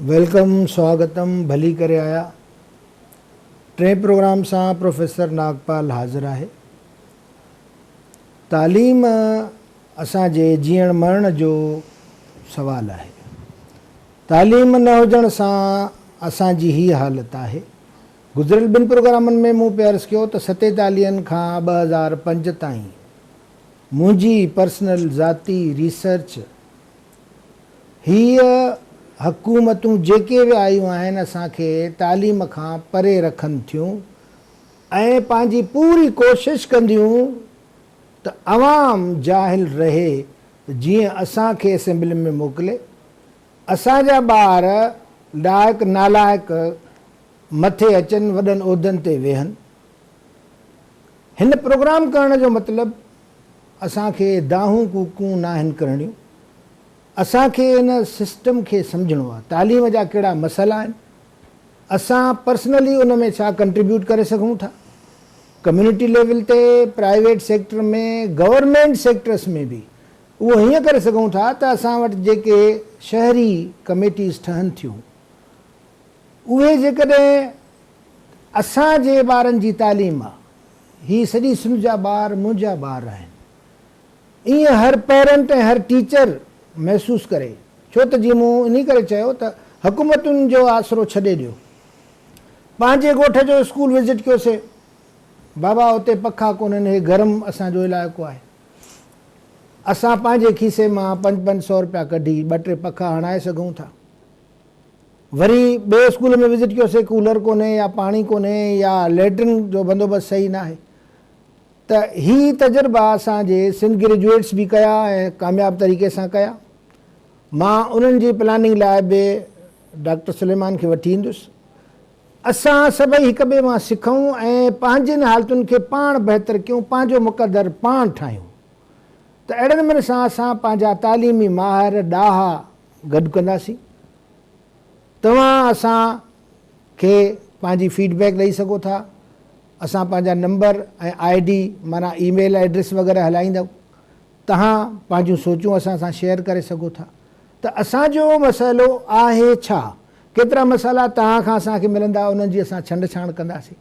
Welcome, स्वागतम, भली करे आया। टे प्रोग्राम से प्रोफेसर नागपाल हाज़िर है। तालीम असांजे जीअण मरण जो सवाल है। तालीम न हुजण सां असांजी ही हालत है। गुज़िरियल बिन प्रोग्रामन में मूं पे अर्ज़ कियो त 47 खां 2005 ताईं मुंहिंजी पर्सनल ज़ाती रिसर्च हीअ हुकूमतूं जेके बि आयूं आहिनि असांखे तालीम खां परे रखनि थियूं ऐं पंहिंजी पूरी कोशिशि कंदियूं त अवाम जाहिल रहे, जीअं असांखे असेंबली में मोकिले असांजा ॿार लाइक़ नालाइक़ मथे अचनि, वॾनि उहिदनि ते वेहनि। हिन प्रोग्राम करण जो मतिलबु असांखे दाहूं कूकूं न आहिनि करणियूं। असांखे इन सिस्टम खे सम्झणो आहे, तालीम जा कहिड़ा मसइला आहिनि, असां पर्सनली उन में छा कंट्रीब्यूट करे सघूं था, कम्यूनिटी लेवल ते, प्राइवेट सेक्टर में, गवर्नमेंट सेक्टर्स में बि उहो हीअं करे सघूं था त असां वटि जेके शहरी कमेटीज़ ठहनि थियूं उहे जेकॾहिं असांजे ॿारनि जी तालीम आहे, हीअ सॼी सिंध जा ॿार मुंहिंजा ॿार आहिनि, ईअं हर पेरेंट ऐं हर टीचर महसूसु करे। छो त जीअं मूं इन करे चयो त हुकूमतुनि जो आसरो छॾे ॾियो। पंहिंजे ॻोठ जो स्कूल विज़िट कयोसीं, बाबा उते पखा कोन्हनि, हे गरम असांजो इलाइक़ो आहे। असां पंहिंजे खीसे मां 500 रुपया कढी 2-3 पखा हणाए सघूं था। वरी ॿिए स्कूल में विज़िट कयोसीं, कूलर कोन्हे या पाणी कोन्हे या लैट्रिन जो बंदोबस्तु सही न आहे। त ही तजुर्बा असांजे सिंध ग्रेजुएट्स बि कया ऐं कामयाबु तरीक़े सां कया। मां उन्हनि जी प्लानिंग लाइ बि डॉक्टर सुलेमान खे वठी ईंदुसि। असां सभई हिक ॿिए मां सिखूं ऐं पंहिंजनि हालतुनि खे पाण बहितर कयूं, पंहिंजो मुक़दर पाण ठाहियूं। त अहिड़े नमूने सां असां पंहिंजा तालीमी माहिर ॾाहा गॾु कंदासीं। तव्हां असांखे पंहिंजी फीडबैक ॾेई सघो था। असां पंहिंजा नंबर ऐं ID माना ईमेल एड्रेस वग़ैरह हलाईंदव। तव्हां पंहिंजूं सोचूं असां सां शेयर करे सघो था त असांजो मसइलो आहे छा, केतिरा मसाला तव्हां खां असांखे मिलंदा, उन्हनि जी असां छंड छाण कंदासीं।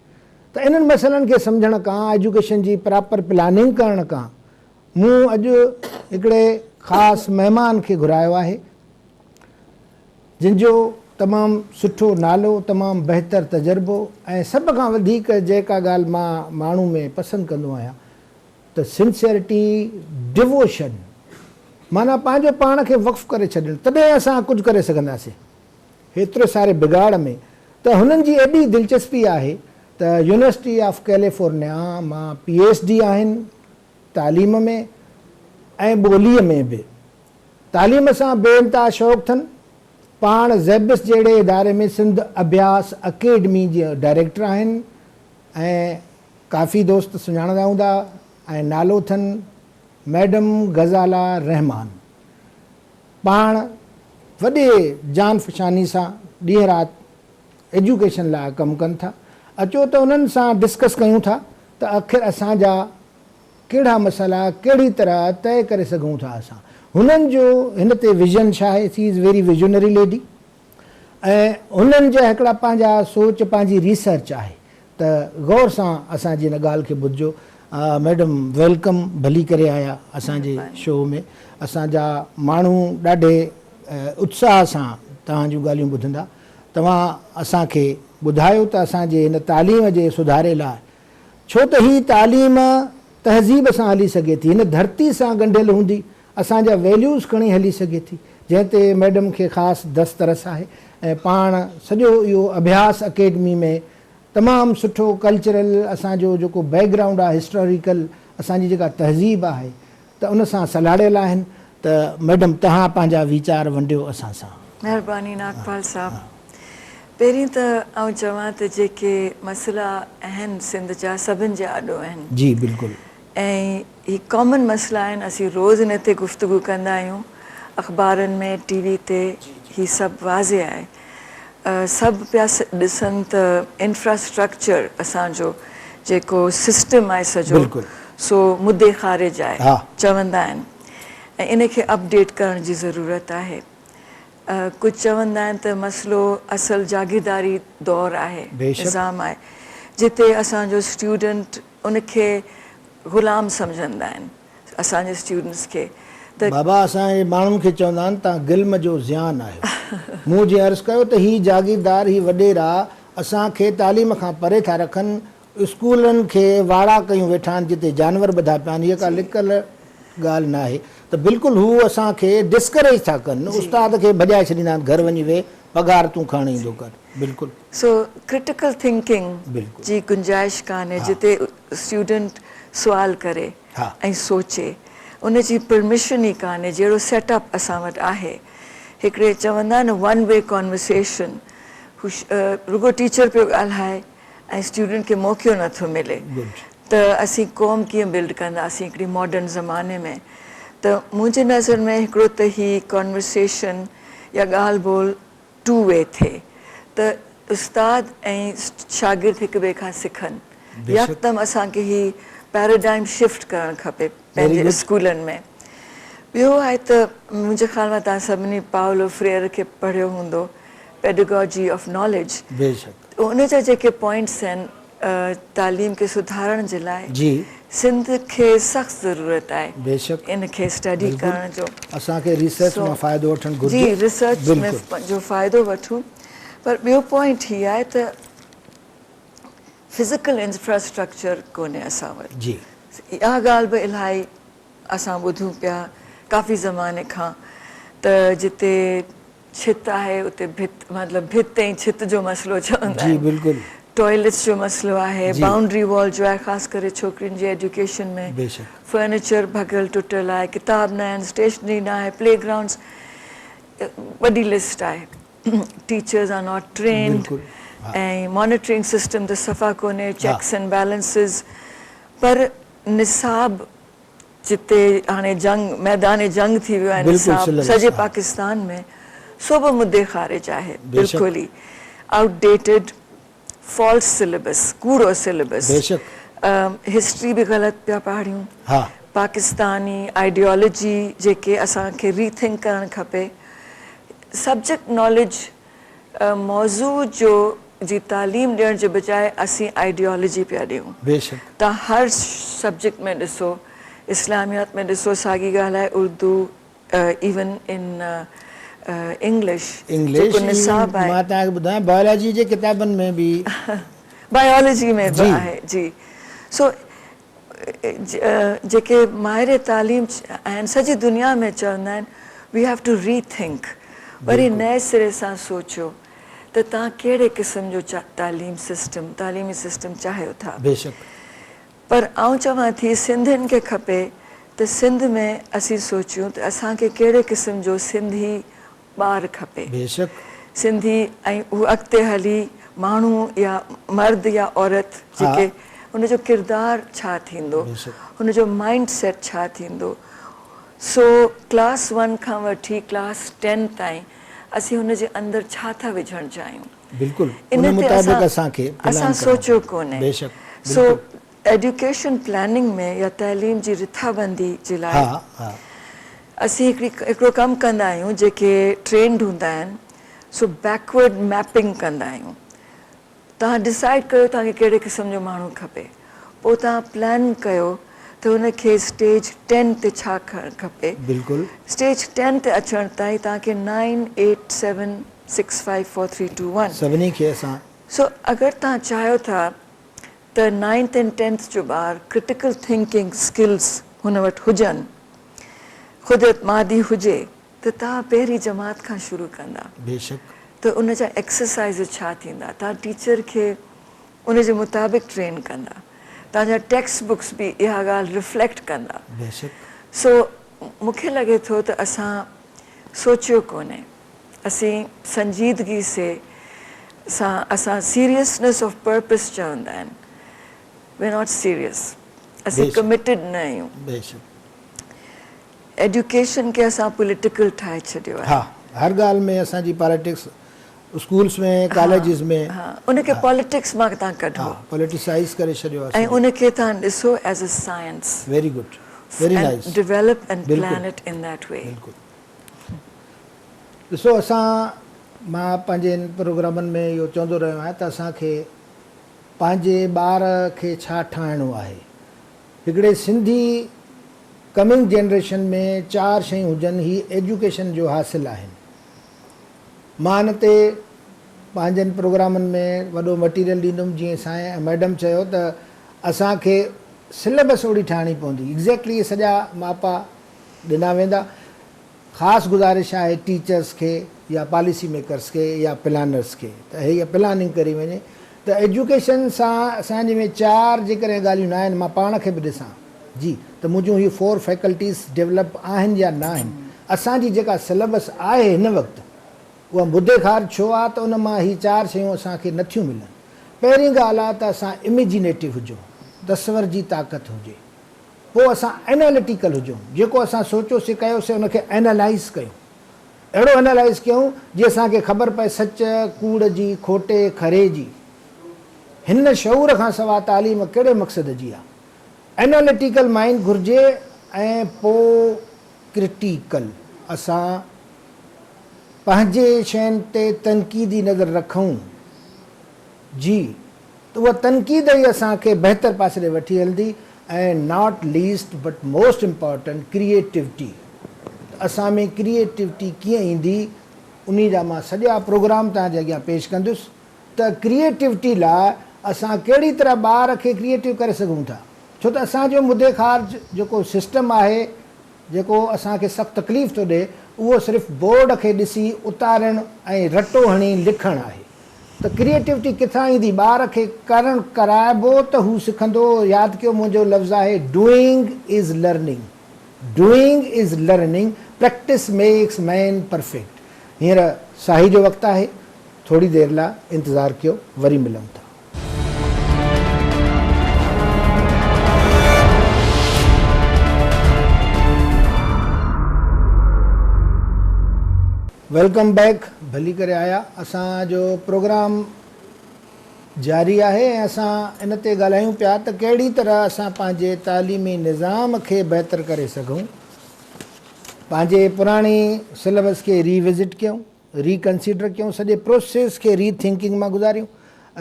त इन्हनि मसइलनि खे सम्झण खां, एजुकेशन जी प्रॉपर प्लानिंग करण खां मूं अॼु हिकिड़े ख़ासि महिमान खे घुरायो आहे जिन जो तमामु सुठो नालो, तमामु बहितर तजुर्बो ऐं सभ खां वधीक जेका ॻाल्हि मां माण्हू में पसंदि कंदो आहियां त सिंसियरिटी, डिवोशन, माना पंहिंजो पाण खे वक़्फ़ु करे छॾणु, तॾहिं असां कुझु करे सघंदासीं हेतिरे सारे बिगाड़ में। त हुननि जी एॾी दिलचस्पी आहे त यूनिवर्सिटी ऑफ कैलिफोर्निया मां PhD आहिनि तालीम में ऐं ॿोलीअ में बि। तालीम सां बेइंतिहा शौक़ु अथनि। पाण ज़ेबिस जहिड़े इदारे में सिंध अभ्यास अकेडमी जे डायरेक्टर आहिनि ऐं काफ़ी दोस्त सुञाणंदा हूंदा ऐं नालो अथनि मैडम गज़ाला रहमान। पाण वॾे जान फ़शानी सां ॾींहं राति एजुकेशन लाइ कमु कनि था। अचो त उन्हनि सां डिस्कस कयूं था त आख़िर असांजा कहिड़ा मसइला कहिड़ी तरह तय करे सघूं था असां। हुननि जो हिन ते विज़न छा आहे? She is very visionary lady ऐं हुननि जा हिकिड़ा पंहिंजा सोच, पंहिंजी रिसर्च आहे। त गौर सां असांजी हिन ॻाल्हि खे ॿुधिजो। मैडम वेलकम, भली करे आया असांजे शो में। असांजा माण्हू ॾाढे उत्साह सां तव्हां जूं ॻाल्हियूं ॿुधंदा। तव्हां असांखे ॿुधायो त असांजे हिन तालीम जे सुधारे लाइ, छो त ही तालीम तहज़ीब सां हली सघे थी, हिन धरती सां ॻंढियल हूंदी, असांजा वैल्यूज़ खणी हली सघे थी, जंहिं ते मैडम खे ख़ासि दस्तरस आहे। ऐं पाण सॼो इहो अभ्यास अकेडमी में तमामु सुठो कल्चरल असांजो जेको बैकग्राउंड आहे, हिस्टोरिकल असांजी जेका तहज़ीब आहे, त उन सां सलाड़ियल आहिनि। त मैडम तव्हां पंहिंजा वीचार वंडियो असां सां। महिरबानी नागपाल साहब। पहिरीं त आउं चवां त जेके मसइला आहिनि सिंध जा, सभिनि जा आॾो आहिनि। जी बिल्कुलु। ऐं ही कॉमन मसइला आहिनि, असीं रोज़ इन ते गुफ़्तगू कंदा आहियूं, अख़बारनि में, TV ते, ही सभु वाज़े आहे। सभु पिया ॾिसनि त इंफ्रास्ट्रक्चर असांजो जेको सिस्टम आहे सॼो, सो मुद्दे ख़ारिज आहे चवंदा आहिनि ऐं इन खे अपडेट करण जी ज़रूरत आहे। कुझु चवंदा आहिनि त मसइलो असल जागीरदारी दौरु आहे, बेशक। निज़ाम आहे, जिते असांजो स्टूडेंट उनखे ग़ुलाम सम्झंदा आहिनि, असांजे स्टूडेंट्स खे। त बाबा असांजे माण्हुनि खे चवंदा आहिनि तव्हां गिल्म जो ज़ियान आहियो। मूं जीअं अर्ज़ु कयो त हीअ जागीरदार, हीअ वॾेरा असांखे तालीम खां परे था रखनि, स्कूलनि खे वाड़ा कयूं वेठा आहिनि जिते जानवर ॿधा पिया आहिनि। हीअ का लिकल ॻाल्हि न आहे। त बिल्कुलु हू असांखे डिस्करेज था कनि, उस्ताद खे भॼाए छॾींदा आहिनि, घर वञी वेह, पघार तूं खणी ईंदो कर। बिल्कुलु। सो क्रिटिकल थिंकिंग बिल्कुलु। जी गुंजाइश कान्हे, जिते स्टूडेंट सुवाल करे हा। ऐं सोचे, उनजी परमिशन ई कान्हे। जहिड़ो सेटअप असां वटि आहे, हिकिड़े चवंदा आहिनि वन वे कॉन्वर्सेशन, रुगो टीचर पियो ॻाल्हाए ऐं स्टूडेंट खे मौक़ो नथो मिले, त असीं क़ौम कीअं बिल्ड कंदासीं हिकिड़ी मॉडर्न ज़माने में। त मुंहिंजे नज़र में हिकिड़ो त ही कॉन्वर्सेशन या ॻाल्हि ॿोल टू वे थिए, त उस्ताद ऐं शागिर्द हिक ॿिए खां सिखनि। यकदमि असांखे ही पैराडाइम शिफ्ट करणु खपे पंहिंजे स्कूलनि में। ॿियो आहे त मुंहिंजे ख़्याल में तव्हां सभिनी पाउलो फ्रेयर खे पढ़ियो हूंदो, पेडागॉजी ऑफ नॉलेज। बेशक। उन जा जेके पॉइंट्स आहिनि तालीम खे सुधारण जे लाइ, जी, सिंध खे सख़्तु ज़रूरत आहे बेशक इनखे स्टडी करण जो। असांखे रिसर्च मां फ़ाइदो वठणु घुरिजे। जी, रिसर्च में जो फ़ाइदो वठूं। पर ॿियो पॉइंट हीअ आहे त फिज़िकल इंफ्रास्ट्रक्चर कोन्हे असां वटि। जी, इहा ॻाल्हि बि इलाही असां ॿुधूं पिया काफ़ी ज़माने खां, त जिते छित आहे उते भित, मतिलबु भित ऐं छित जो मसइलो चवंदा जी, आहिनि। बिल्कुलु। टॉयलेट्स जो मसइलो आहे, बाउंड्री वॉल जो आहे, ख़ासि करे छोकिरियुनि जी एजुकेशन में। बेशक। फर्नीचर भॻियल टुटियल आहे, किताब न आहिनि, स्टेशनरी न आहे, प्लेग्राउंड्स, वॾी लिस्ट आहे। टीचर्स आर नॉट ट्रेन्ड, ऐं मॉनिटरिंग सिस्टम त सफ़ा कोन्हे, चेक्स एंड बैलेंसिस। पर निसाब जिते हाणे जंग, मैदान जंग थी वियो आहे, निसाब सॼे पाकिस्तान में, सो बि मुद्दे ख़ारिज आहे। बिल्कुलु ई आउटडेटेड, फॉल्स सिलेबस, कूड़ो सिलेबस। हिस्ट्री बि ग़लति पिया पढ़ियूं। पाकिस्तानी आइडियोलॉजी जेके असांखे रीथिंक करणु खपे। सब्जेक्ट नॉलेज मौज़ू जो जी तालीम ॾियण जे बजाए असीं आइडियोलॉजी पिया ॾियूं। तव्हां हर सब्जेक्ट में ॾिसो, इस्लामियात में ॾिसो, साॻी ॻाल्हि आहे, उर्दू, इवन इन इंग्लिश जेको निसाब आहे, मां तव्हांखे ॿुधायां बायोलॉजी जे किताबनि में बि, बायोलॉजी में बि आहे। जी, सो जेके माहिर तालीम आहिनि सॼी दुनिया में चवंदा आहिनि वी हैव टू रीथिंक, वरी नए सिरे सां सोचियो त तव्हां कहिड़े क़िस्म जो तालीमी सिस्टम चाहियो था। बेशक। पर आउं चवां थी सिंधियुनि खे खपे त सिंध में असीं सोचियूं त असांखे कहिड़े क़िस्म जो सिंधी ॿार खपे। बेशक। सिंधी ऐं हू अॻिते हली माण्हू या मर्द या औरत जेके हुनजो किरदारु छा थींदो, हुनजो माइंड सेट छा थींदो। सो क्लास 1 खां वठी क्लास 10 ताईं असीं हुनजे अंदरि छा था विझणु चाहियूं, बिल्कुलु इन ते असां सोचियो कोन्हे। सो एजुकेशन प्लानिंग में या तइलीम जी रिथाबंदी जे लाइ असीं हिकिड़ो कमु कंदा आहियूं, जेके ट्रेंड हूंदा आहिनि, सो बैकवर्ड मैपिंग कंदा आहियूं। तव्हां डिसाइड कयो तव्हांखे कहिड़े क़िस्म जो माण्हू खपे, पोइ तव्हां प्लान कयो त हुनखे स्टेज 10 ते छा खपे। बिल्कुलु। स्टेज 10 ते अचण ताईं तव्हांखे 9, 8, 7, 6, 5, 4, 3, 2, 1 सभिनी खे असां। सो अगरि तव्हां चाहियो था त 9th ऐं 10th जो ॿार क्रिटिकल थिंकिंग स्किल्स हुन वटि हुजनि, ख़ुदि एतमादी हुजे, त तव्हां पहिरीं जमात खां शुरू कंदा। बेशक। त उन जा एक्सरसाइज़ छा थींदा, तव्हां टीचर खे उन जे मुताबिक़ ट्रेन कंदा, तव्हांजा टेक्स्ट बुक्स बि इहा ॻाल्हि रिफ्लेक्ट कंदा। सो मूंखे लॻे थो त असां सोचियो कोन्हे, असीं संजीदगी सां असां सीरियसनेस ऑफ पर्पस चवंदा आहिनि, वी नॉट सीरियस, असीं कमिटेड न आहियूं। एजुकेशन खे असां पॉलिटिकल ठाहे छॾियो आहे। हर ॻाल्हि में असांजी पॉलिटिक्स, स्कूल्स में, कॉलेजिस में, उनखे पॉलिटिक्स मां तव्हां कढो, पॉलिटिसाइज़ करे छॾियो आहे, ऐं उनखे तव्हां ॾिसो as a science. Very good, very nice. Develop and plan it in that way. ॾिसो असां मां पंहिंजे इन प्रोग्रामनि में इहो चवंदो रहियो आहियां त असांखे पंहिंजे ॿार खे छा ठाहिणो आहे। हिकिड़े सिंधी कमिंग जनरेशन में 4 शयूं हुजनि ही एजुकेशन जो हासिलु आहिनि। मां हिन ते पंहिंजनि प्रोग्रामनि में वॾो मटीरियल ॾींदुमि। जीअं साईं मैडम चयो त असांखे सिलेबस ओड़ी ठाहिणी पवंदी। एग्ज़ैक्टली सॼा मापा ॾिना वेंदा। ख़ासि गुज़ारिश आहे टीचर्स खे या पॉलिसी मेकर्स खे या प्लानर्स खे त हीअ प्लानिंग करी वञे त एजुकेशन सां असांजे में 4 जेकॾहिं ॻाल्हियूं न आहिनि, मां पाण खे बि ॾिसां जी त मुंहिंजूं हीअ 4 फैकल्टीज़ डेवलप आहिनि या न आहिनि। असांजी जेका सिलेबस आहे हिन वक़्तु उहा मुदे ख़ार छो आहे त उन मां हीअ 4 शयूं असांखे नथियूं मिलनि। पहिरीं ॻाल्हि आहे त असां इमेजिनेटिव हुजूं, तस्वर जी ताक़त हुजे। पोइ असां एनालिटिकल हुजूं, जेको असां सोचियोसीं कयोसीं उनखे एनालाइज़ कयूं, अहिड़ो एनालाइज़ कयूं जीअं असांखे ख़बर पए सच कूड़ जी, खोटे खरे जी। हिन शऊर खां सवाइ तालीम कहिड़े मक़सद जी आहे। एनालिटिकल माइंड घुरिजे ऐं पोइ क्रिटिकल असां पंहिंजे शयुनि ते तनक़ीदी नज़र रखूं जी, त उहा तनक़ीद ई असांखे बहितर पासे ॾे वठी हलंदी। ऐं not least but most important creativity. असां में क्रिएटिविटी कीअं ईंदी उन जा मां सॼा प्रोग्राम तव्हांजे अॻियां पेश कंदुसि त क्रिएटिविटी लाइ असां कहिड़ी तरह ॿार खे क्रिएटिव करे सघूं था। छो त असांजो मुदे ख़ार जेको सिस्टम आहे, जेको असांखे सख़्तु तकलीफ़ थो ॾिए, उहो सिर्फ़ु बोर्ड खे ॾिसी उतारणु ऐं रटो हणी लिखणु आहे। त क्रिएटिविटी किथां ईंदी? ॿार खे करणु कराइबो त हू सिखंदो। यादि कयो मुंहिंजो लफ़्ज़ आहे doing is learning. Doing is learning, practice makes man perfect. हींअर साही जो वक़्तु आहे, थोरी देरि लाइ इंतज़ारु कयो, वरी मिलूं था। वेलकम बैक, भली करे आया। असांजो प्रोग्राम जारी आहे ऐं असां इन ते ॻाल्हायूं पिया त कहिड़ी तरह असां पंहिंजे तालीमी निज़ाम खे बहितर करे सघूं। पंहिंजे पुराणी सिलेबस खे रीविज़िट कयूं, रिकंसीडर कयूं, सॼे प्रोसेस खे रीथिंकिंग मां गुज़ारियूं।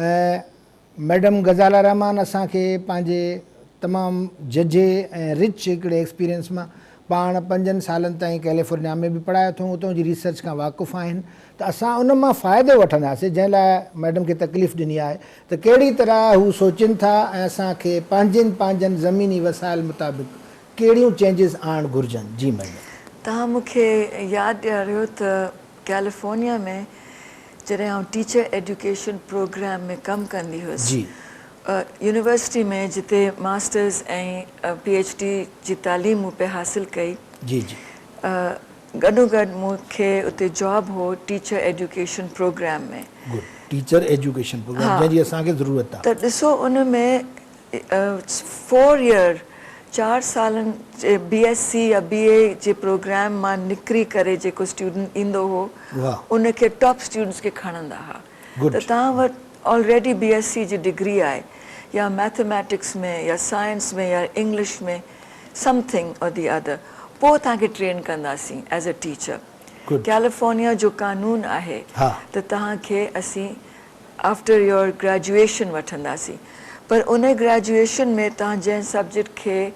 ऐं मैडम गज़ाला रहमान असांखे पंहिंजे तमामु जजे ऐं रिच हिकिड़े एक्सपीरियंस मां पाण 5 सालनि ताईं कैलिफोर्निया में बि पढ़ायो अथऊं, उतां जी रिसर्च खां वाक़ुफ़ु आहिनि। त असां उन मां फ़ाइदो वठंदासीं, जंहिं लाइ मैडम खे तकलीफ़ ॾिनी आहे त कहिड़ी तरह हू सोचनि था ऐं असांखे पंहिंजनि ज़मीनी वसाइल मुताबिक़ कहिड़ियूं चेंजिस आणणु घुरिजनि। जी मैडम, तव्हां मूंखे यादि ॾियारियो त कैलिफोर्निया में जॾहिं आउं टीचर एजुकेशन प्रोग्राम में कमु कंदी हुअसि जी यूनिवर्सिटी में, जिते मास्टर्स ऐं PhD जी तालीम मूं पे हासिलु कई, जी जी गॾोगॾु मूंखे उते जॉब हो टीचर एजुकेशन प्रोग्राम में। गुड, टीचर एजुकेशन प्रोग्राम जंहिंजी असांखे ज़रूरत आहे। त ॾिसो उन में 4 ईयर 4 सालनि जे BSc या BA जे प्रोग्राम मां निकिरी करे जेको स्टूडेंट ईंदो हो उनखे टॉप स्टूडेंट्स खे खणंदा हुआ। त तव्हां वटि ऑलरेडी BSc जी डिग्री आहे या मैथमेटिक्स में या साइंस में या इंग्लिश में समथिंग और दी अदर, पोइ तव्हांखे ट्रेन कंदासीं एज़ अ टीचर। कैलिफोर्निया जो कानून आहे त तव्हांखे असीं आफ्टर योर ग्रेजुएशन वठंदासीं, पर उन ग्रेजुएशन में तव्हां जंहिं सब्जेक्ट खे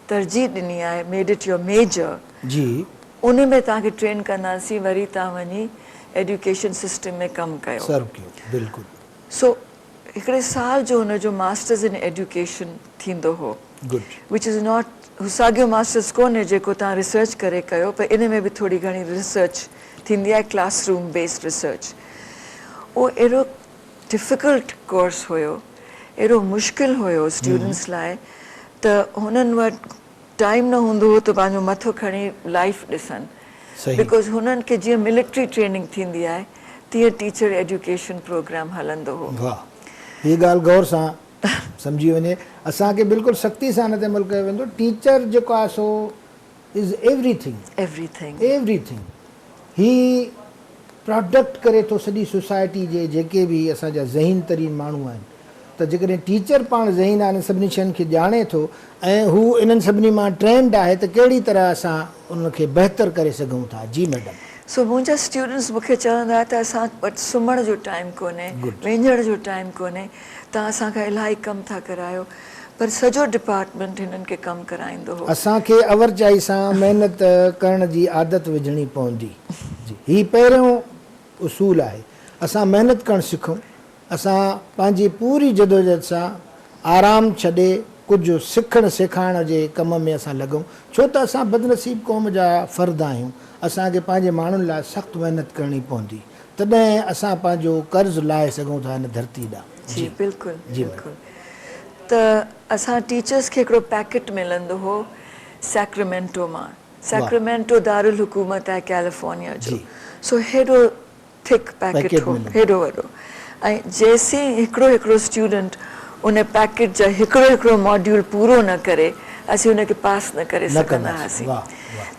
तरजीह ॾिनी आहे, मेड इट योर मेजर जी, उन में तव्हांखे ट्रेन कंदासीं, वरी तव्हां वञी एजुकेशन सिस्टम में कमु कयो। बिल्कुलु। सो हिकिड़े साल जो हुनजो मास्टर्स इन एजुकेशन थींदो हो, विच इज़ नॉट, हू साॻियो मास्टर्स कोन्हे जेको तव्हां रिसर्च करे कयो, पर इन में बि थोरी घणी रिसर्च थींदी आहे, क्लासरूम बेस्ड रिसर्च। उहो अहिड़ो डिफ़िकल्ट कोर्स हुयो, अहिड़ो मुश्किल हुयो स्टूडेंट्स लाइ त हुननि वटि टाइम न हूंदो हो त पंहिंजो मथो खणी लाइफ ॾिसनि, बिकॉज़ हुननि खे जीअं मिलिट्री ट्रेनिंग थींदी आहे तीअं टीचर एजुकेशन प्रोग्राम हलंदो हो। वाह, हीअ ॻाल्हि गौर सां सम्झी वञे, असांखे बिल्कुलु सख़्ती सां हिन ते अमल कयो वेंदो। टीचर जेको आहे सो इज़ एवरीथिंग। ही प्रोडक्ट करे थो सॼी सोसाइटी जे जेके बि असांजा ज़हीन तरीन माण्हू आहिनि। त जेकॾहिं टीचर पाण ज़हीन आहे, सभिनी शयुनि खे ॼाणे थो ऐं हू इन्हनि सभिनी मां ट्रेंड आहे, त कहिड़ी तरह असां उनखे बहितर करे सघूं था। जी मैडम, सो मुंहिंजा स्टूडेंट्स मूंखे चवंदा त असां वटि सुम्हण जो टाइम कोन्हे, वेंझण जो टाइम कोन्हे, तव्हां असांखां इलाही कमु था करायो, पर सॼो डिपार्टमेंट हिननि खे कमु कराईंदो हो। असांखे अवरचाई सां महिनत करण जी आदत विझणी पवंदी। जी, हीउ पहिरियों उसूल आहे। असां महिनत करणु सिखूं, असां पंहिंजी पूरी जदोजहद सां आराम छॾे कुझु सिखणु सेखारण जे कम में असां लॻूं, छो त असां बदनसीब क़ौम जा फ़र्द आहियूं। असांखे पंहिंजे माण्हुनि लाइ सख़्तु महिनत करणी पवंदी, तॾहिं असां पंहिंजो कर्ज़ु लाहे सघूं था हिन धरती ॾांहुं। जी बिल्कुलु बिल्कुलु। त असां टीचर्स खे हिकिड़ो पैकेट मिलंदो हो सैक्रामेंटो मां। सैक्रामेंटो दारुल हुकूमत आहे कैलिफोर्निया जो। सो हेॾो थिक पैकेट हो, हेॾो वॾो। ऐं जेसीं हिकिड़ो हिकिड़ो स्टूडेंट उन पैकेट जा हिकिड़ो हिकिड़ो मॉड्यूल पूरो न करे असीं हुनखे पास न करे सघंदा हुआसीं।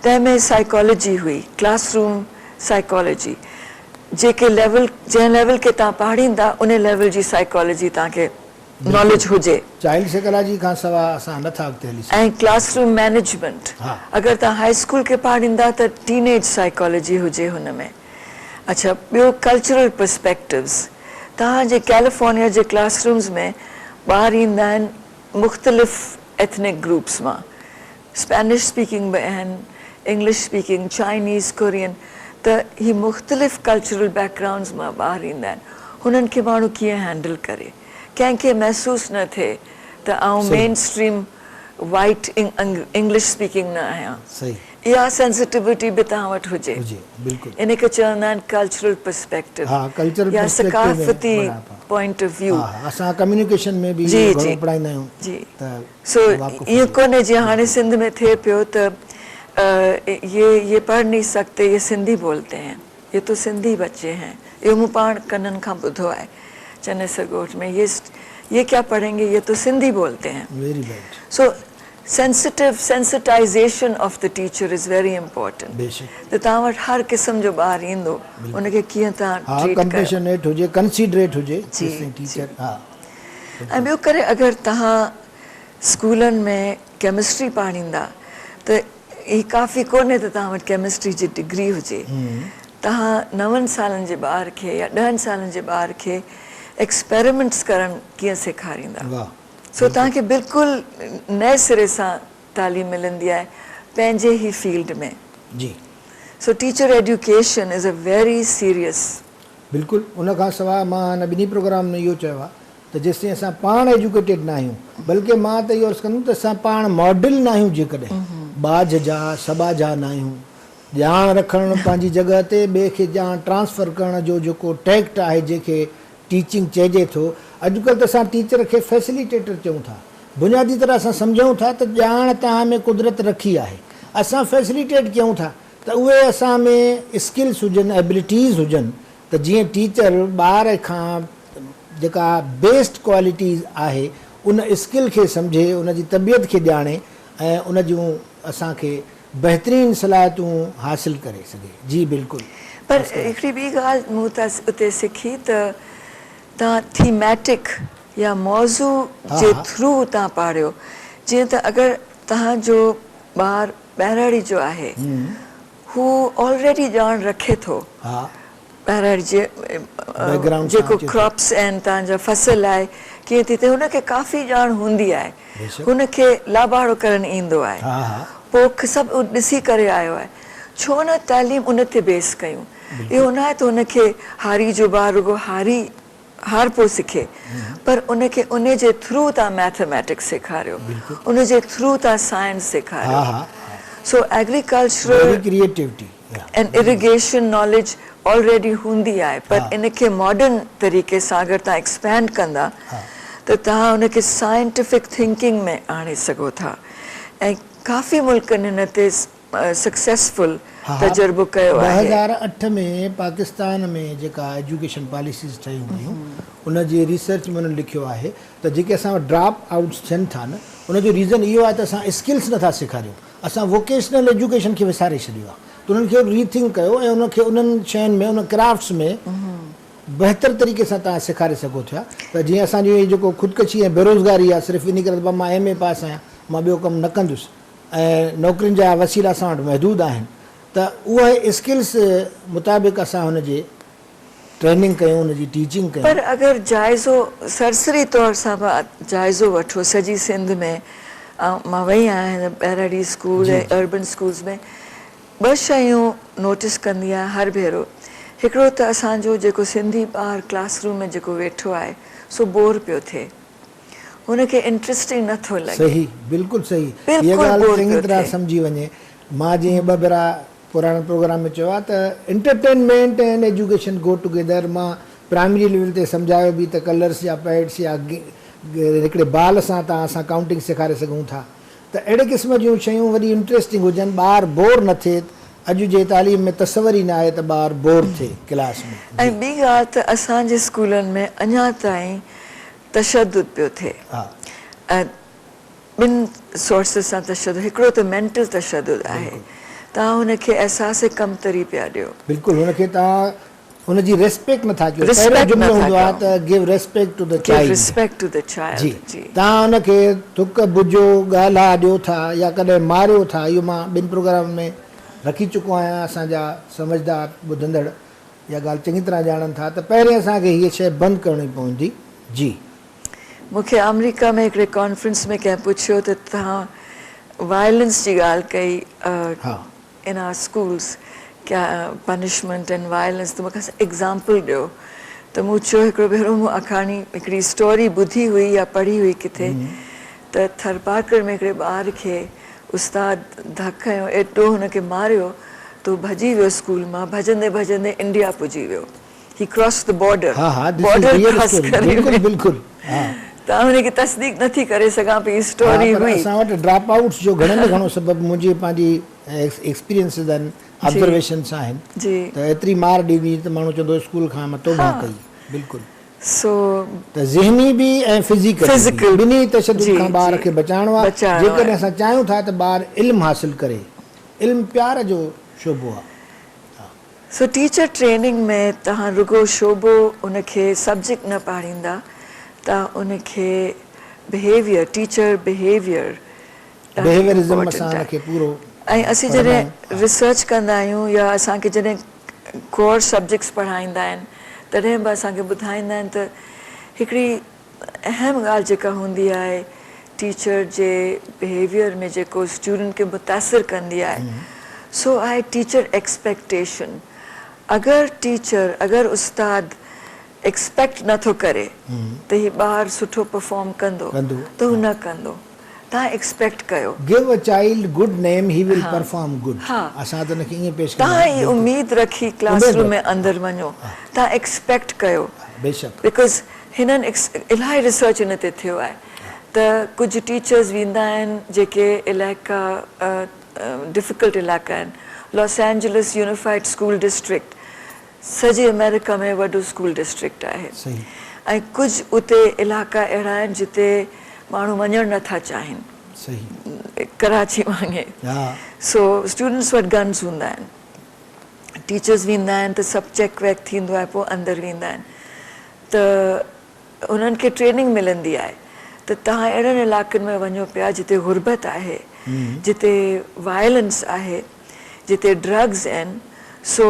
तंहिंमें साइकोलॉजी हुई, क्लासरूम साइकोलॉजी। जेके लेवल, जंहिं लेवल खे तव्हां पढ़ींदा उन लेवल जी साइकोलॉजी तव्हांखे नॉलेज हुजे। चाइल्ड साइकोलॉजी खां सवाइ असां नथा अॻिते हली सघूं। ऐं क्लासरूम मैनेजमेंट, अगरि तव्हां हाई स्कूल खे पढ़ींदा त टीनेज साइकोलॉजी हुजे हुन में। अच्छा, ॿियो कल्चरल पर्सपेक्टिव्स। तव्हांजे कैलिफोर्निया जे क्लासरूम्स में ॿार ईंदा आहिनि मुख़्तलिफ़ एथनिक ग्रुप्स मां, स्पेनिश स्पीकिंग बि आहिनि, इंग्लिश स्पीकिंग, चाइनीज़, कोरियन। त ही मुख़्तलिफ़ कल्चरल बैकग्राउंड्स मां ॿार ईंदा आहिनि। हुननि खे माण्हू कीअं हैंडल करे, कंहिंखे महसूसु न थिए त आउं main stream white English speaking न आहियां। इहा सेंसिटिविटी बि तव्हां वटि हुजे। इन खे चवंदा आहिनि कल्चरल पर्सपेक्टिव या सकाफ़ती पॉइंट ऑफ व्यू। असां कम्युनिकेशन में बि घणो पढ़ाईंदा आहियूं। जी, सो ईअं कोन्हे जीअं हाणे सिंध में थिए पियो त ये पढ़ नहीं सकते, ये सिंधी बोलते हैं, ये तो सिंधी बच्चे हैं। इहो मूं पाण कननि खां ॿुधो आहे चन्नेसर ॻोठ में, ये क्या पढ़ेंगे, ये तो सिंधी बोलते हैं। Very bad. So sensitization of the teacher is very important. त तव्हां वटि हर क़िस्म जो ॿारु ईंदो, उनखे कीअं तव्हां ट्रीट कयो। कंपेशनेट हुजे, कंसीडरेट हुजे टीचर। ऐं ॿियो करे अगरि तव्हां स्कूलनि में केमिस्ट्री पढ़ींदा त ही काफ़ी कोन्हे त तव्हां वटि केमिस्ट्री जी डिग्री हुजे। तव्हां 9 सालनि जे ॿार खे या 10 सालनि जे ॿार खे एक्सपेरिमेंट्स करणु कीअं सेखारींदा। सो तव्हांखे बिल्कुलु नए सिरे सां तालीम मिलंदी आहे पंहिंजे ई फील्ड में। जी, so teacher education is a very serious. बिल्कुलु। उन खां सवाइ मां हिन ॿिन्ही प्रोग्राम में इहो चयो आहे त जेसिताईं असां पाण एजुकेटेड न आहियूं, बल्कि मां त इहो अर्ज़ु कंदुमि त असां पाण मॉडल न आहियूं, जेकॾहिं बाज जा सबा जा न आहियूं। ॼाण रखणु पंहिंजी जॻह ते, ॿिए खे ॼाण ट्रांसफर करण जो जेको टैक्ट आहे, जंहिंखे टीचिंग चइजे थो, अॼुकल्ह त असां टीचर खे फैसिलिटेटर चऊं था। बुनियादी तरह असां सम्झूं था त ॼाण तव्हां में कुदरत रखी आहे, असां फैसिलिटेट कयूं था त उहे असां में स्किल्स हुजनि, एबिलिटीज़ हुजनि, त जीअं टीचर ॿार खां जेका बेस्ड क्वालिटीज़ आहे उन स्किल खे सम्झे, उन जी तबियत खे ॼाणे ऐं उन जूं असांखे बहितरीनु सलाहियतूं हासिलु करे सघे। जी बिल्कुलु। पर हिकिड़ी ॿी ॻाल्हि मूं त उते सिखी त तव्हां थीमेटिक या मौज़ू जे थ्रू तव्हां पढ़ियो। जीअं त अगरि तव्हांजो ॿारु ॿाहिराड़ी जो आहे, हू ऑलरेडी ॼाण रखे थो ॿाहिराड़ी जे जेको क्रॉप्स आहिनि, तव्हांजा फसल आहे कीअं थी थिए, हुनखे काफ़ी ॼाण हूंदी आहे, हुनखे लाभाड़ो करणु ईंदो आहे, पोइ सभु ॾिसी करे आयो आहे। छो न तालीम उन ते बेस कयूं। इहो न आहे त हुनखे हारी जो ॿारु रुगो हार पोइ सिखे, पर उनखे उन जे थ्रू तव्हां मैथमेटिक्स सेखारियो, उन जे थ्रू तव्हां साइंस सेखारियो। So agricultural creativity and irrigation knowledge already हूंदी आहे, पर इनखे मॉडर्न तरीक़े सां अगरि तव्हां एक्सपैंड कंदा त तव्हां उनखे साइंटिफिक थिंकिंग में आणे सघो था। ऐं काफ़ी मुल्कनि हिन ते सक्सेसफुल तजुर्बो कयो आहे। 2008 में पाकिस्तान में जेका एजुकेशन पॉलिसीज़ ठहियूं हुयूं, उन जी रिसर्च में उन्हनि लिखियो आहे त जेके असां वटि ड्रॉप आउट्स थियनि था न, उनजो रीज़न इहो आहे त असां स्किल्स नथा सेखारियूं, असां वोकेशनल एजुकेशन खे विसारे छॾियो आहे। त उन्हनि खे रीथिंक कयो ऐं उनखे उन्हनि शयुनि में, उन क्राफ्ट्स में बहितर तरीक़े सां तव्हां सेखारे सघो था। त जीअं असांजी जेको ख़ुदकशी ऐं बेरोज़गारी आहे, सिर्फ़ु इन करे मां MA पास आहियां, मां ॿियो कमु न कंदुसि ऐं नौकरियुनि जा वसीला असां वटि महदूदु आहिनि, त उहे स्किल्स मुताबिक़ असां हुनजे ट्रेनिंग कयूं, हुनजी टीचिंग कयूं। पर अगरि जाइज़ो सरसरी तौर सां जाइज़ो वठो सॼी सिंध में, मां वई आहियां ॿैराड़ी स्कूल ऐं अर्बन स्कूल्स में, ॿ शयूं नोटिस कंदी आहियां हर भेरो। हिकिड़ो त असांजो जेको सिंधी ॿारु क्लासरूम में जेको वेठो आहे सो बोर पियो थिए, हुनखे इंट्रस्टिंग नथो लॻे। सही, बिल्कुलु सही, इहा बिल्कुलु ॻाल्हि बोर चङी पियो तरह थिए। सम्झी वञे। मां जीअं ॿ भेरा पुराणे प्रोग्राम में चयो आहे त entertainment and education go together. मां प्राइमरी लेवल ते सम्झायो बि त कलर्स या पैड्स या हिकिड़े बाल सां असां काउंटिंग सेखारे सघूं था। त अहिड़े क़िस्म जूं शयूं वरी इंट्रस्टिंग हुजनि, ॿारु बोर न थिए। अॼु जे तालीम में तसवर ई न आहे त ॿारु बोर थिए क्लास में। ऐं ॿी ॻाल्हि त असांजे स्कूलनि में अञा ताईं तशदुद पियो थिए। ऐं ॿिनि सोर्सिस सां तशदुद, हिकिड़ो त मेंटल तशदुद आहे, तव्हां हुनखे अहसास कमतरी पिया ॾियो। बिल्कुलु, हुनखे तव्हां हुनजी रेस्पेक्ट नथा कयो। पहिरियों जुमिलो हूंदो आहे त give respect to the child. Respect to the child. जी, तव्हां हुनखे थुक बुजो ॻाल्हा ॾियो था या कॾहिं मारियो था। इहो मां ॿिनि प्रोग्राम में रखी चुको आहियां। असांजा समझदार ॿुधंदड़ इहा ॻाल्हि चङी तरह ॼाणनि था त पहिरियों असांखे हीअ शइ बंदि करणी पवंदी। जी, मूंखे अमेरिका में हिकिड़े कॉन्फ्रेंस में कंहिं पुछियो त तव्हां वायलेंस जी ॻाल्हि कई इन आवर स्कूल्स, क्या पनिशमेंट एंड वायलेंस, त मूंखे एग्ज़ाम्पल ॾियो। त मूं चयो हिकिड़ो भेरो मूं अखाणी हिकिड़ी स्टोरी ॿुधी हुई या पढ़ी हुई किथे, त थरपारकर में हिकिड़े ॿार खे उस्ताद धकु खयों, एॾो हुनखे मारियो त हू भॼी वियो स्कूल मां, भॼंदे भॼंदे इंडिया पुॼी वियो। ही cross the border, border cross करे। बिल्कुलु। तव्हां हुनखे तस्दीक नथी करे सघां पई, स्टोरी हुई। असां वटि ड्रॉप आउट्स जो घणे में घणो सबबु मुंहिंजी पंहिंजी एक्सपीरियंसिस आहिनि, ऑब्जर्वेशन्स आहिनि। त एतिरी मार ॾिनी त माण्हू चवंदो स्कूल खां मां तौबा कई। बिल्कुलु। सो त ज़हनी बि ऐं फिज़िकल ॿिन्ही तशदुद खां ॿार खे बचाइणो आहे। जेकॾहिं असां चाहियूं था त ॿारु इल्मु हासिलु करे, इल्मु प्यार जो शोबो आहे। सो टीचर ट्रेनिंग में तव्हां रुगो शोबो उनखे सब्जेक्ट न पाढ़ींदा, तव्हां उनखे बिहेवियर, टीचर बिहेवियरिज़म असां उनखे पूरो। ऐं असीं जॾहिं रिसर्च कंदा आहियूं या असांखे जॾहिं कोर सब्जेक्ट्स पढ़ाईंदा आहिनि तॾहिं बि असांखे ॿुधाईंदा आहिनि त हिकिड़ी अहम ॻाल्हि जेका हूंदी आहे टीचर जे बिहेवियर में जेको स्टूडेंट खे मुतासिर कंदी आहे, सो आहे टीचर एक्सपेक्टेशन। अगरि उस्ताद एक्सपेक्ट नथो करे त हीउ ॿारु सुठो परफॉर्म कंदो त हू न कंदो। तव्हां एक्सपेक्ट कयो, give a child good name, he will perform good. असां त उनखे ईअं पेश कंदा तव्हां ई उमेद रखी क्लासरूम में अंदरि वञो, तव्हां एक्सपेक्ट कयो। बेशक, बिकॉज़ हिननि इलाही रिसर्च हिन ते थियो आहे त कुझु टीचर्स वेंदा आहिनि जेके इलाइक़ा डिफिकल्ट इलाइक़ा आहिनि। Los Angeles unified school district सॼे अमेरिका में वॾो स्कूल डिस्ट्रिक्ट आहे। ऐं कुझु उते इलाइक़ा अहिड़ा आहिनि जिते माण्हू वञणु नथा चाहिनि, कराची वांगुरु। सो स्टूडेंट्स वटि गन्स हूंदा आहिनि, टीचर्स वेंदा आहिनि त सभु चेक वेक थींदो आहे, पोइ अंदरि वेंदा आहिनि त उन्हनि खे ट्रेनिंग मिलंदी आहे त तव्हां अहिड़नि इलाइक़नि में वञो पिया जिते गुरबत आहे, जिते वायलेंस आहे, जिते ड्रग्स आहिनि। सो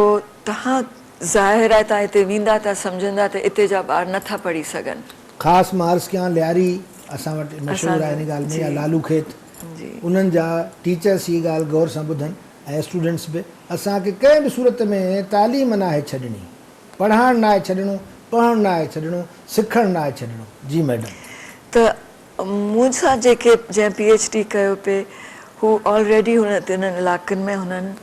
तव्हां ज़ाहिर आहे तव्हां हिते वेंदा त सम्झंदा त हिते जा ॿार नथा पढ़ी सघनि। ख़ासि मार्क्स कयां लियारी असां वटि मशहूरु आहे हिन ॻाल्हि में, या लालू खेत, उन्हनि जा टीचर्स हीअ ॻाल्हि गौर सां ॿुधनि ऐं स्टूडेंट्स बि। असांखे कंहिं बि सूरत में तालीम न आहे छॾणी, पढ़ाइणु न आहे छॾणो, पढ़णु न आहे छॾणो, सिखणु न आहे छॾणो। जी मैडम। त मूंसां जंहिं PhD कयो पिए हू ऑलरेडी हिननि इलाइक़नि में हुननि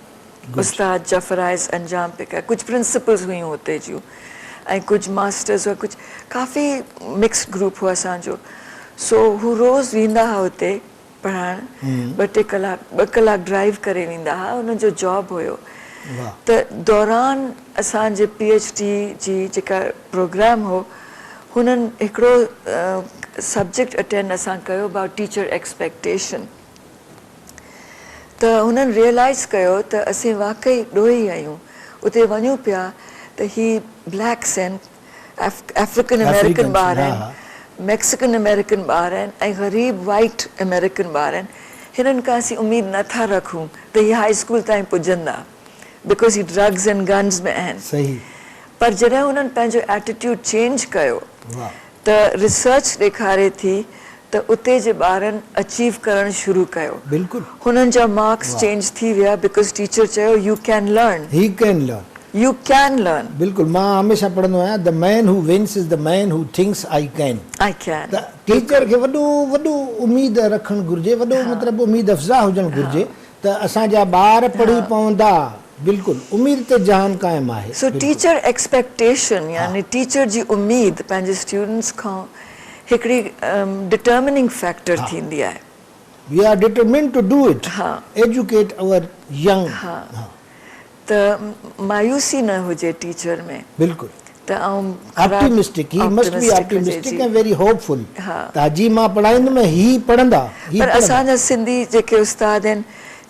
उस्ताद जफराइज़ अंजाम पे कया। कुझु प्रिंसिपल्स हुयूं हुते जूं ऐं कुझु मास्टर्स हुआ, कुझु काफ़ी मिक्सड ग्रुप हुओ असांजो। सो हू रोज़ वेंदा हुआ हुते पढ़ाइणु, 2 कलाक ड्राइव करे वेंदा हुआ, हुनजो जॉब हुयो। त दौरान असांजे PhD जी जेका प्रोग्राम हो हुननि हिकिड़ो सब्जेक्ट अटेंड असां कयो अबाउट टीचर एक्सपेक्टेशन। त हुननि रियलाइज़ कयो त असीं वाक़ई ॾोही आहियूं, उते वञूं पिया त ही ब्लैक्स आहिनि, अफ्रीकन अमेरिकन ॿार आहिनि, मैक्सिकन अमेरिकन ॿार आहिनि ऐं ग़रीब वाइट अमेरिकन ॿार आहिनि। हिननि खां असीं उमेद नथा रखूं त हीअ हाई स्कूल ताईं पुॼंदा। बिकॉज़ ही ड्रग्स एंड गन्स में आहिनि। सही। पर जॾहिं हुननि पंहिंजो एटीट्यूड चेंज कयो वाह। त रिसर्च ॾेखारे थी त उते जे ॿारनि अचीव करणु शुरू कयो। बिल्कुलु। हुननि जा मार्क्स चेंज थी विया बिकॉज़ टीचर चयो U can learn, he can learn. U can learn. बिल्कुलु, मां हमेशह पढ़ंदो आहियां द मैन हू विन्स इज़ द मैन हू thinks I can. I can. त टीचर खे वॾो उमेद रखणु घुरिजे, वॾो मतिलबु उमेद अफ़ज़ा हुजणु घुरिजे त असांजा ॿार पढ़ी पवंदा। बिल्कुलु, उमेद ते जहान क़ाइमु आहे। सो टीचर एक्सपेक्टेशन यानी टीचर जी उमेद पंहिंजे स्टूडेंट्स खां हिकिड़ी डिटर्मिनिंग फैक्टर थींदी आहे। We are determined to do it, हा। Educate our young. हा। त मायूसी न हुजे टीचर में। बिल्कुलु। त आऊं optimistic, he must be optimistic and very hopeful. हा। त जी मां पढ़ाईंदुमि, ही पढ़ंदा। पर असांजा सिंधी जेके उस्ताद आहिनि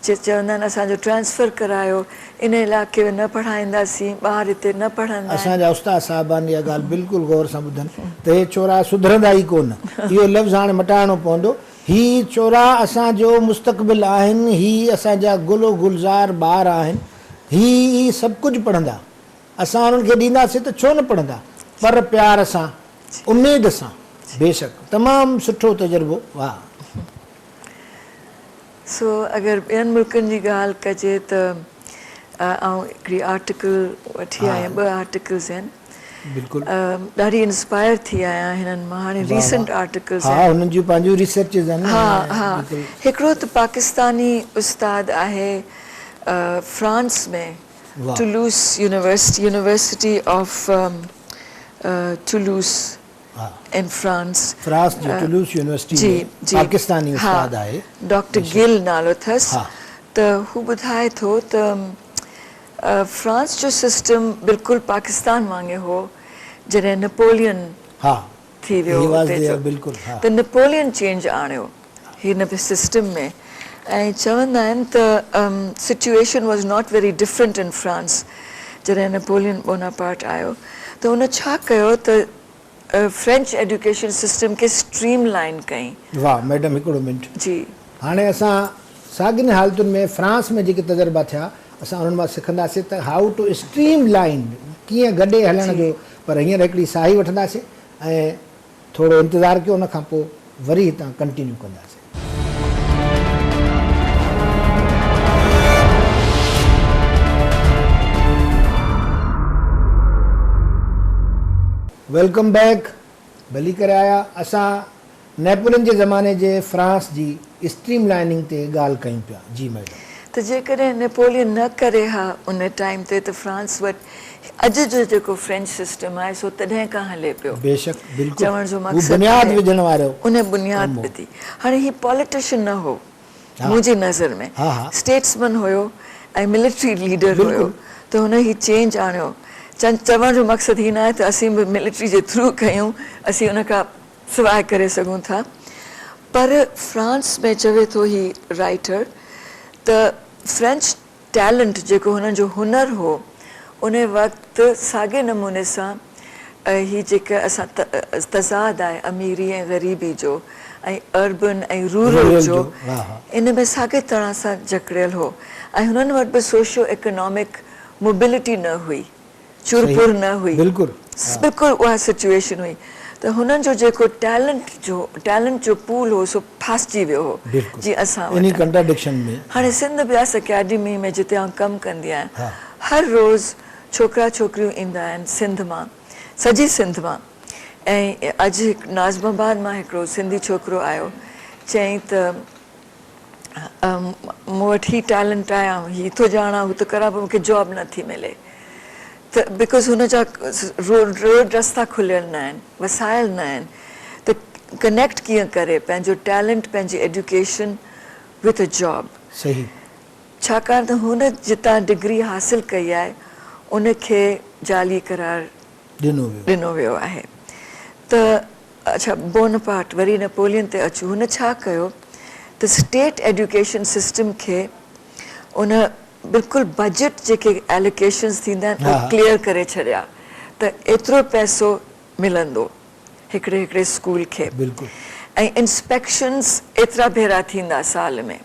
चवंदा आहिनि असांजो ट्रांसफर करायो, इन इलाइक़े में न पढ़ाईंदासीं, ॿार हिते न पढ़ंदा। असांजा उस्ताद साहिबान इहा ॻाल्हि बिल्कुलु गौर सां ॿुधनि त हे छोरा सुधरंदा ई कोन। इहो लफ़्ज़ हाणे मटाइणो पवंदो। ही छोरा असांजो मुस्तक़बिल आहिनि, ही असांजा गुलो गुलज़ार ॿार आहिनि, ही सभु कुझु पढ़ंदा। असां हुननि खे ॾींदासीं त छो न पढ़ंदा, पर प्यार सां, उमेद सां। बेशक, तमामु सुठो तजुर्बो। वाह। सो अगरि ॿियनि मुल्कनि जी ॻाल्हि कजे त आउं हिकिड़ी आर्टिकल वठी आहियां, 2 आर्टिकल्स आहिनि। बिल्कुलु। ॾाढी इंस्पायर थी आहियां हिननि मां। हाणे रीसेंट आर्टिकल्स हा, हुननि जूं पंहिंजूं रिसर्चिस आहिनि। हा हा। हिकिड़ो त पाकिस्तानी उस्ताद आहे फ्रांस में, टुलूस university of Toulouse in France. France जी टुलूस यूनिवर्सिटी में पाकिस्तानी उस्ताद आहे, डॉक्टर गिल नालो अथसि। त हू ॿुधाए थो त फ्रांस जो सिस्टम बिल्कुलु पाकिस्तान वांगुरु हो जॾहिं नेपोलियन थी वियो हुते जो। त नेपोलियन चेंज आणियो हिन सिस्टम में। ऐं चवंदा आहिनि त situation was not very different in France जॾहिं नेपोलियन बोनापार्ट आयो। त हुन छा कयो त फ्रेंच एजुकेशन सिस्टम खे स्ट्रीम लाइन कई। वाह मैडम, हिकिड़ो मिंट जी। हाणे असां साॻियुनि हालतुनि में फ्रांस में जेके तजुर्बा थिया असां उन्हनि मां सिखंदासीं त हाउ टू स्ट्रीम लाइन, कीअं गॾे हलण जो। पर हींअर हिकिड़ी साही वठंदासीं ऐं थोरो इंतज़ारु कयो, उन खां पोइ वरी हितां कंटिन्यू कंदासीं। Welcome back. भली करे आया। असां नेपोलियन जे ज़माने जे फ्रांस जी स्ट्रीम लाइनिंग ते ॻाल्हि कयूं पिया। जी मैडम। त जेकॾहिं नेपोलियन न करे हा उन टाइम ते त फ्रांस वटि अॼु जो जेको फ्रेंच सिस्टम आहे सो तॾहिं खां हले पियो। बेशक, बिल्कुलु। चवण जो मक़सदु बुनियाद विझण वारो, उन बुनियाद विधी। हाणे ही पॉलिटिशियन न हो मुंहिंजी नज़र में, स्टेट्समैन हुयो ऐं मिलिट्री लीडर हुयो। त हुन ही चेंज आणियो। चवण जो मक़सदु ही न आहे त असीं बि मिलिट्री जे थ्रू कयूं, असीं उन खां सवाइ करे सघूं था। पर फ्रांस में चवे थो ही राइटर त फ्रेंच टैलेंट जेको हुननि जो हुनर हो उन वक़्तु साॻे नमूने सां ही जेका असां तज़ाद आहे अमीरी ऐं ग़रीबी जो ऐं अर्बन ऐं रूरल जो, इन में साॻे तरह सां जकड़ियल हो। ऐं हुननि वटि बि सोशो इकोनॉमिक मोबिलिटी न हुई, चुरपुर न हुई। बिल्कुलु उहा सिचुएशन हुई। त हुननि जो जेको टैलेंट जो पूल हो सो फासिजी वियो हो। जी असां हाणे सिंध ब्यास अकेडमी में जिते आउं कमु कंदी आहियां, हर रोज़ छोकिरा छोकिरियूं ईंदा आहिनि सिंध मां, सॼी सिंध मां। ऐं अॼु नाज़माबाद मां हिकिड़ो सिंधी छोकिरो आयो, चयईं त मूं वटि ही टैलेंट आहे, ही थो ॼाणा, हू थो करां, पर मूंखे जॉब नथी मिले। त बिकॉज़ हुन जा रोड रस्ता खुलियल न आहिनि, वसायल न आहिनि। त कनेक्ट कीअं करे पंहिंजो टैलेंट, पंहिंजी एजुकेशन विथ अ जॉब। सही। छाकाणि त हुन जितां डिग्री हासिल कई आहे उनखे जाली करार ॾिनो वियो आहे। त अच्छा, बोनापार्ट, वरी नेपोलियन ते अचूं। हुन छा कयो त स्टेट एजुकेशन सिस्टम खे उन बिल्कुलु बजट जेके एलोकेशन्स थींदा आहिनि उहे क्लियर करे छॾिया त एतिरो पैसो मिलंदो हिकिड़े स्कूल खे। ऐं इंस्पेक्शन्स एतिरा भेरा थींदा साल में,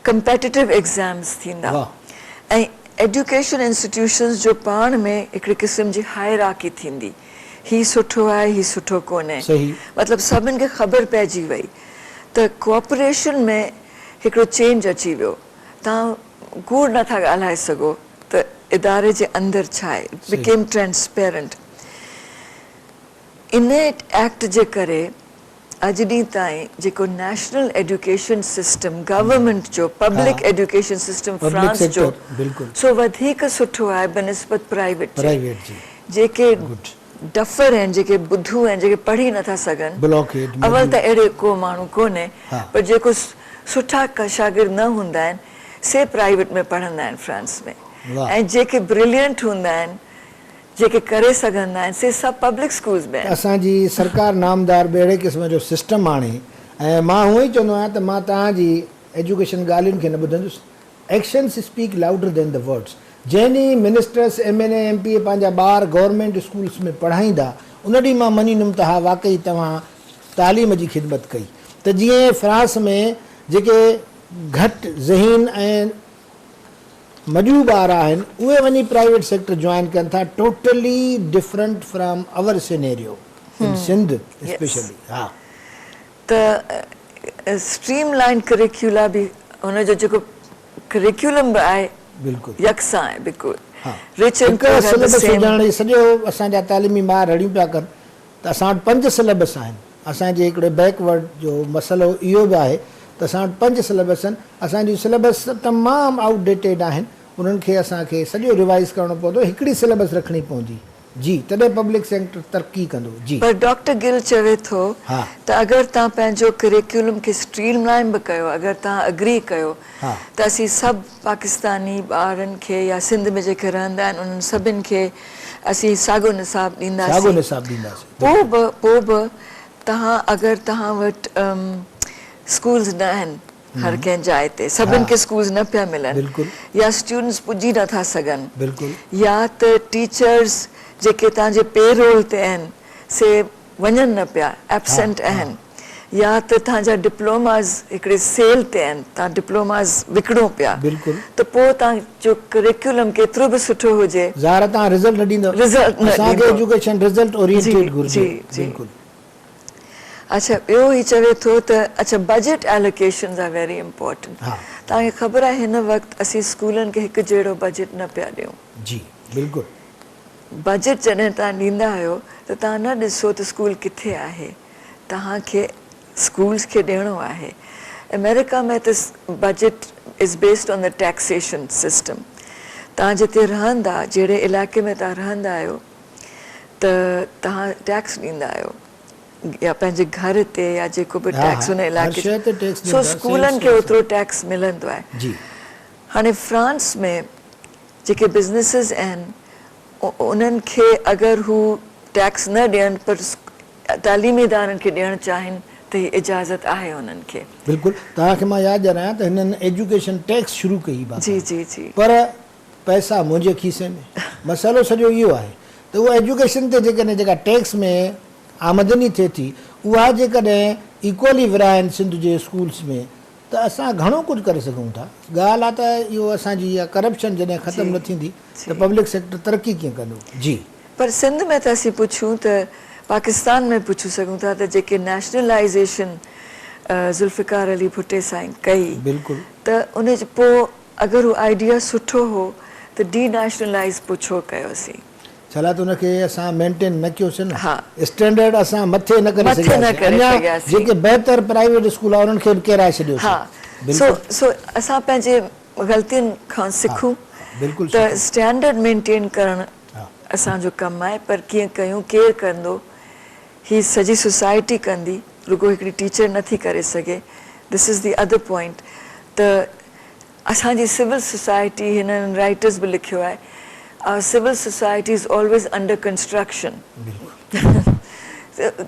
कंपेटिटिव एग्ज़ाम्स थींदा। ऐं एजुकेशन इंस्टीट्यूशंस जो पाण में हिकिड़ी क़िस्म जी हायरार्की थींदी, ही सुठो आहे, ही सुठो कोन्हे, मतिलबु सभिनि खे ख़बर पइजी वई त कोऑपरेशन में हिकिड़ो चेंज अची वियो। तव्हां कूड़ नथा ॻाल्हाए सघो त इदारे जे अंदरि छा आहे, बिकेम ट्रांसपेरेंट। इन एक्ट जे करे अॼु ॾींहुं ताईं जेको नेशनल एजुकेशन सिस्टम गवर्नमेंट जो पब्लिक एजुकेशन सिस्टम फ्रांस जो सो वधीक सुठो आहे बनिस्बत प्राइवेट जेके डफर आहिनि, जेके ॿुधू आहिनि, जेके पढ़ी नथा सघनि। अवल त अहिड़े को माण्हू कोन्हे, पर जेको सुठा शागिर्द न हूंदा आहिनि से प्राइवेट में पढ़ंदा आहिनि फ्रांस में, ऐं जेके ब्रिलियंट हूंदा आहिनि, जेके करे सघंदा आहिनि, से सभु पब्लिक स्कूल्स में। असांजी सरकार नामदार अहिड़े क़िस्म जो सिस्टम आणे, ऐं मां हूअं ई चवंदो आहियां त मां तव्हांजी एजुकेशन ॻाल्हियुनि खे न ॿुधंदुसि। Actions speak louder than the words. जंहिं ॾींहुं मिनिस्टर्स MLA MP पंहिंजा ॿार गवर्नमेंट स्कूल्स में पढ़ाईंदा, उन ॾींहुं मां मञींदुमि त हा वाक़ई तव्हां तालीम जी ख़िदमत कई। त जीअं फ्रांस में जेके घटि ज़हीन ऐं मजूब ॿार आहिनि, उहे वञी प्राइवेट सेक्टर जॉइन कनि था, totally different from our scenario in Sindh specially. हा, त स्ट्रीम लाइन करिकुला बि हुनजो जेको करिकुलम बि आहे बिल्कुलु यकसां आहे, बिल्कुलु सॼो असांजा तालीमी ॿार रड़ियूं पिया कनि। त असां वटि 5 सिलेबस आहिनि। असांजे हिकिड़े बैकवर्ड जो मसइलो इहो बि आहे त असां वटि 5 सिलेबस आहिनि। असांजी सिलेबस तमामु आउटडेटेड आहिनि, उन्हनि खे असांखे सॼो रिवाइज़ करिणो पवंदो, हिकिड़ी सिलेबस रखणी पवंदी जी, तॾहिं पब्लिक सेक्टर तरक़ी कंदो जी। पर डॉक्टर गिल चवे थो त अगरि तव्हां पंहिंजो करिकुलम खे स्ट्रीम लाइन बि कयो, अगरि तव्हां अग्री कयो त असीं सभु पाकिस्तानी ॿारनि खे या सिंध में जेके रहंदा आहिनि उन्हनि सभिनि खे असीं साॻियो निसाब ॾींदासीं। पोइ बि तव्हां अगरि तव्हां वटि स्कूल्स न आहिनि हर कंहिं जाइ ते, सभिनि खे स्कूल्स न पिया मिलनि, या स्टूडेंट्स पुॼी नथा सघनि, या त टीचर्स जेके तव्हांजे पेरोल ते आहिनि से वञनि न पिया, एब्सेंट आहिनि, या त तव्हांजा डिप्लोमास हिकिड़े सेल ते आहिनि, तव्हां डिप्लोमास विकिणो पिया, त पोइ तव्हांजो करिकुलम केतिरो बि सुठो हुजे, तव्हां रिज़ल्ट न ॾींदव। असांखे एजुकेशन रिज़ल्ट ओरिएंटेड घुर्जे। अच्छा, ॿियो ही चवे थो त अच्छा बजट एलोकेशन्स आर वेरी इम्पोर्टेंट। तव्हांखे ख़बर आहे हिन वक़्तु असीं स्कूलनि खे हिकु जहिड़ो बजट न पिया ॾियूं। जी बिल्कुलु। बजट जॾहिं तव्हां ॾींदा आहियो त तव्हां न ॾिसो त स्कूल किथे आहे, तव्हांखे स्कूल्स खे ॾियणो आहे। अमेरिका में त budget is based on the taxation system. तव्हां जिते रहंदा, जहिड़े इलाइक़े में तव्हां रहंदा आहियो, त तव्हां टैक्स ॾींदा आहियो, या पंहिंजे घर ते या जेको बि टैक्स हुन इलाइक़े सो स्कूलनि खे ओतिरो टैक्स मिलंदो आहे। हाणे फ्रांस में जेके बिज़नेसिस आहिनि उन्हनि खे अगरि हू टैक्स न ॾियनि पर तालीमी इदारनि खे ॾियणु चाहिनि त हीअ इजाज़त आहे उन्हनि खे। बिल्कुलु। तव्हांखे मां यादि ॾियारां त हिननि एजुकेशन टैक्स शुरू कई जी जी जी, पर पैसा मुंहिंजे खीसे में। मसइलो सॼो इहो आहे त उहा एजुकेशन ते जेकॾहिं जेका टैक्स में आमदनी थिए थी, उहा जेकॾहिं इक्वली विराइनि सिंध जे स्कूल्स में, त असां घणो कुझु करे सघूं था। ॻाल्हि आहे त इहो असांजी इहा करप्शन जॾहिं ख़तमु न थींदी त पब्लिक सेक्टर तरक़ी कीअं कंदो। जी, पर सिंध में त असीं पुछूं त पाकिस्तान में पुछी सघूं था त जेके नेशनलाइज़ेशन ज़ुल्फ़िकार अली भुट्टे साईं कई, बिल्कुलु, त उन जे पोइ अगरि हू आइडिया सुठो हो त डी नेशनलाइज़ पोइ छो कयोसीं? छला त उनखे असां मेंटेन न कयोसीं न। स्टैंडर्ड असां मथे न करे सघियासीं। जेके बहितर प्राइवेट स्कूल आहे उन्हनि खे बि किराए छॾियोसीं। सो असां पंहिंजे ग़लतियुनि खां सिखूं त स्टैंडर्ड मेंटेन करणु असांजो कमु आहे, पर कीअं कयूं, केरु कंदो, हीअ सॼी सोसाइटी कंदी, रुगो हिकिड़ी टीचर नथी करे सघे। This is the other point. त असांजी सिविल सोसाइटी, हिननि राइटर्स बि लिखियो आहे, our civil society is always under construction.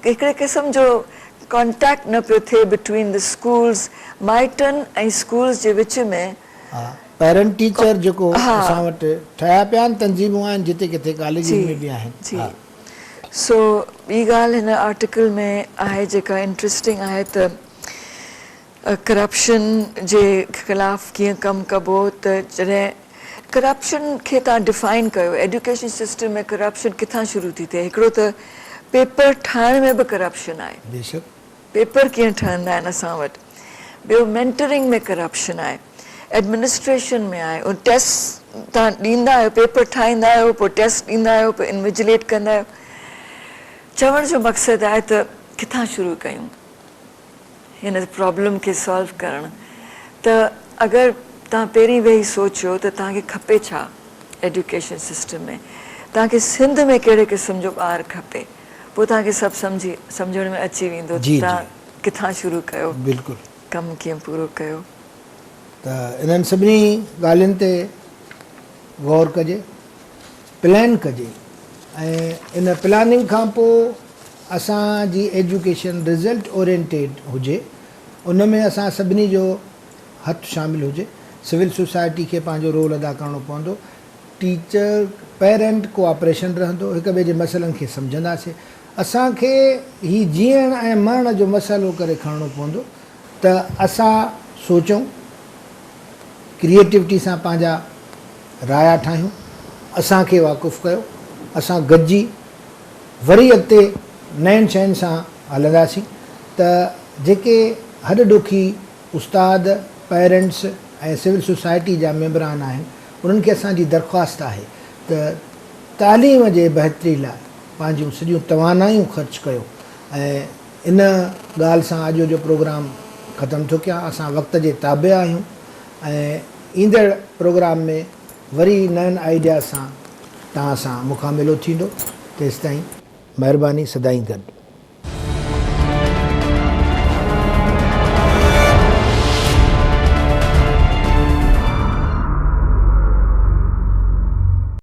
हिकिड़े क़िस्म जो कॉन्टेक्ट न पियो थिए बिटवीन द स्कूल्स, माइटनि ऐं स्कूल्स जे विच में। पेरेंट टीचर जेको असां वटि ठहिया पिया आहिनि, तंज़ीमूं आहिनि जिते किथे कॉलेजनि में बि आहिनि। सो ॿी ॻाल्हि हिन आर्टिकल में आहे जेका इंट्रस्टिंग आहे त करप्शन जे ख़िलाफ़ कीअं कमु कबो। त जॾहिं करप्शन खे तव्हां डिफाइन कयो, एजुकेशन सिस्टम में करप्शन किथां शुरू थी थिए? हिकिड़ो त पेपर ठाहिण में बि करप्शन आहे, बेशक पेपर कीअं ठहंदा आहिनि असां वटि। ॿियो मेंटरिंग में करप्शन आहे, एडमिनिस्ट्रेशन में आहे, ऐं टेस्ट तव्हां ॾींदा आहियो, पेपर ठाहींदा आहियो, पोइ टेस्ट ॾींदा आहियो, पोइ इन्विजिलेट कंदा आहियो। चवण जो मक़सदु आहे त किथां शुरू कयूं हिन प्रॉब्लम खे सॉल्व करणु। त अगरि तव्हां पहिरीं वेही सोचियो त तव्हांखे खपे छा एजुकेशन सिस्टम में, तव्हांखे सिंध में कहिड़े क़िस्म जो ॿारु खपे, पोइ तव्हांखे सभु सम्झण में अची वेंदो तव्हां किथां शुरू कयो, बिल्कुलु कमु कीअं पूरो कयो। त इन्हनि सभिनी ॻाल्हियुनि ते गौर कजे, प्लान कजे, ऐं इन प्लानिंग खां पोइ असांजी एजुकेशन रिज़ल्ट ओरिएंटेड हुजे, उन में असां सभिनी जो हथु शामिल हुजे। सिविल सोसाइटी खे पंहिंजो रोल अदा करिणो पवंदो, टीचर पेरेंट कोऑपरेशन रहंदो, हिक ॿिए जे मसइलनि खे सम्झंदासीं। असांखे ही जीअण ऐं मरण जो मसइलो करे खणणो पवंदो त असां सोचूं, क्रिएटिविटी सां पंहिंजा राया ठाहियूं, असांखे वाक़ुफ़ु कयो, असां गॾिजी वरी अॻिते नयनि शयुनि सां हलंदासीं। त जेके हॾ ॾुखी उस्ताद, पेरेंट्स ऐं सिविल सोसाइटी जा मेंबरान आहिनि, उन्हनि खे असांजी दरख़्वास्त आहे त तालीम जे बहितरी लाइ पंहिंजूं सॼियूं तवानायूं ख़र्चु कयो। ऐं इन ॻाल्हि सां अॼु जो प्रोग्राम ख़तमु थो कयां। असां वक़्त जे ताबे आहियूं ऐं ईंदड़ प्रोग्राम में वरी नयनि आइडिया सां तव्हां सां मुखामिलो थींदो। तेसिताईं महिरबानी, सदाईं गॾु।